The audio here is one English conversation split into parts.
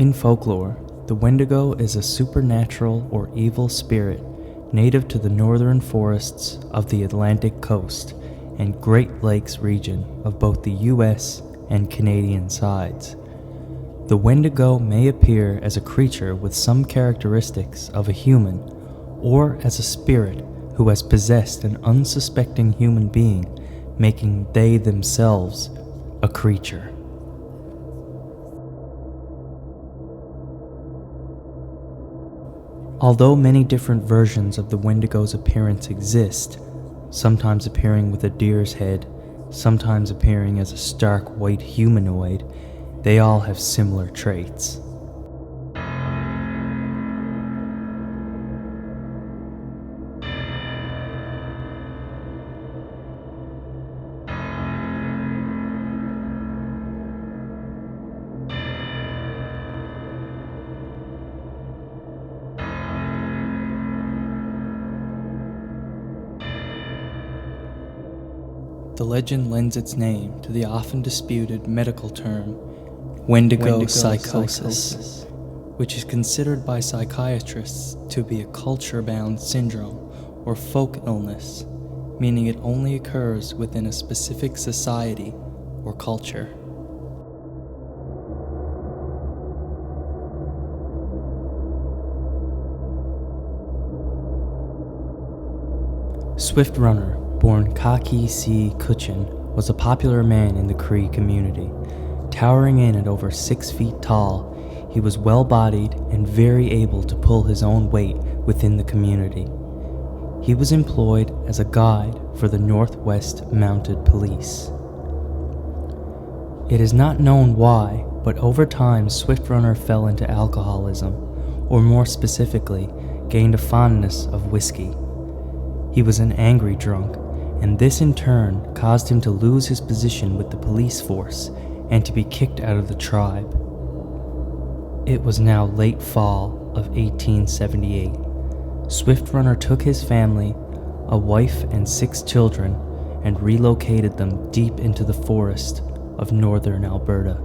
In folklore, the Wendigo is a supernatural or evil spirit native to the northern forests of the Atlantic coast and Great Lakes region of both the US and Canadian sides. The Wendigo may appear as a creature with some characteristics of a human, or as a spirit who has possessed an unsuspecting human being, making they themselves a creature. Although many different versions of the Wendigo's appearance exist, sometimes appearing with a deer's head, sometimes appearing as a stark white humanoid, they all have similar traits. The legend lends its name to the often disputed medical term Wendigo psychosis, which is considered by psychiatrists to be a culture-bound syndrome or folk illness, meaning it only occurs within a specific society or culture. Swift Runner, born Kaki C. Kuchin, was a popular man in the Cree community. Towering in at over 6 feet tall, he was well-bodied and very able to pull his own weight within the community. He was employed as a guide for the Northwest Mounted Police. It is not known why, but over time Swift Runner fell into alcoholism, or more specifically, gained a fondness of whiskey. He was an angry drunk, and this in turn caused him to lose his position with the police force and to be kicked out of the tribe. It was now late fall of 1878. Swift Runner took his family, a wife and 6 children, and relocated them deep into the forest of northern Alberta.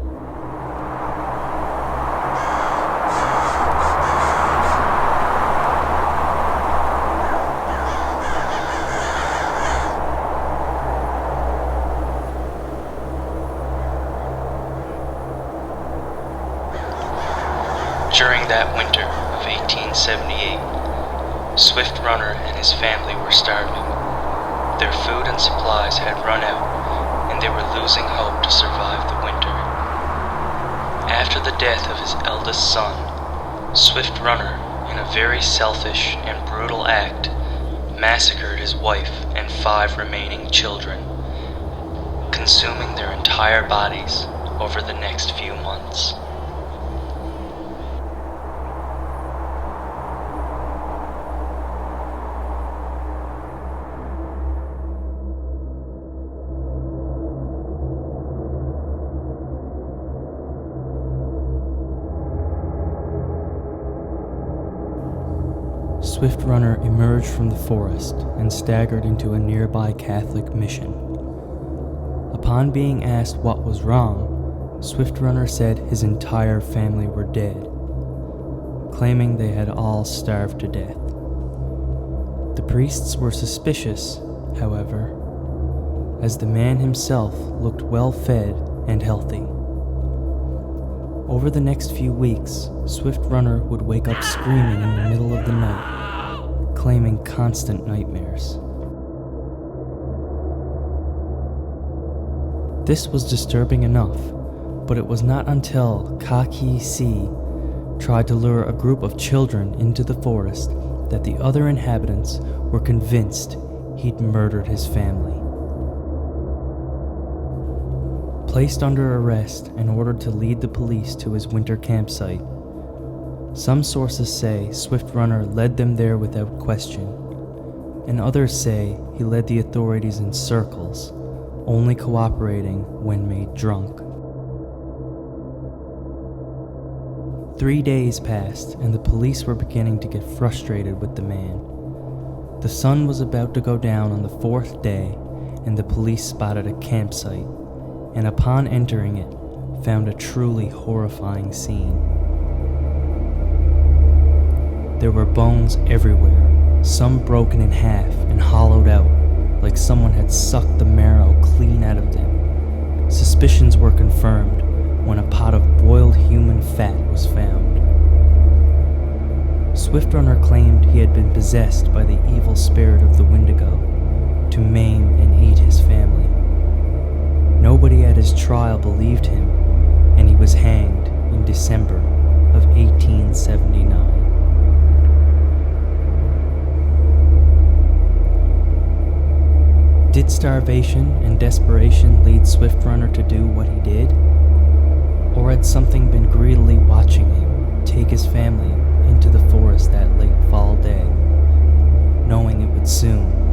During that winter of 1878, Swift Runner and his family were starving. Their food and supplies had run out, and they were losing hope to survive the winter. After the death of his eldest son, Swift Runner, in a very selfish and brutal act, massacred his wife and 5 remaining children, consuming their entire bodies over the next few months. Swift Runner emerged from the forest and staggered into a nearby Catholic mission. Upon being asked what was wrong, Swift Runner said his entire family were dead, claiming they had all starved to death. The priests were suspicious, however, as the man himself looked well-fed and healthy. Over the next few weeks, Swift Runner would wake up screaming in the middle of the night, claiming constant nightmares. This was disturbing enough, but it was not until Kaki C tried to lure a group of children into the forest that the other inhabitants were convinced he'd murdered his family. Placed under arrest and ordered to lead the police to his winter campsite, some sources say Swift Runner led them there without question, and others say he led the authorities in circles, only cooperating when made drunk. 3 days passed, and the police were beginning to get frustrated with the man. The sun was about to go down on the 4th day, and the police spotted a campsite, and upon entering it, found a truly horrifying scene. There were bones everywhere, some broken in half and hollowed out, like someone had sucked the marrow clean out of them. Suspicions were confirmed when a pot of boiled human fat was found. Swiftrunner claimed he had been possessed by the evil spirit of the Windigo to maim and eat his family. Nobody at his trial believed him, and he was hanged in December of 1879. Did starvation and desperation lead Swiftrunner to do what he did? Or had something been greedily watching him take his family into the forest that late fall day, knowing it would soon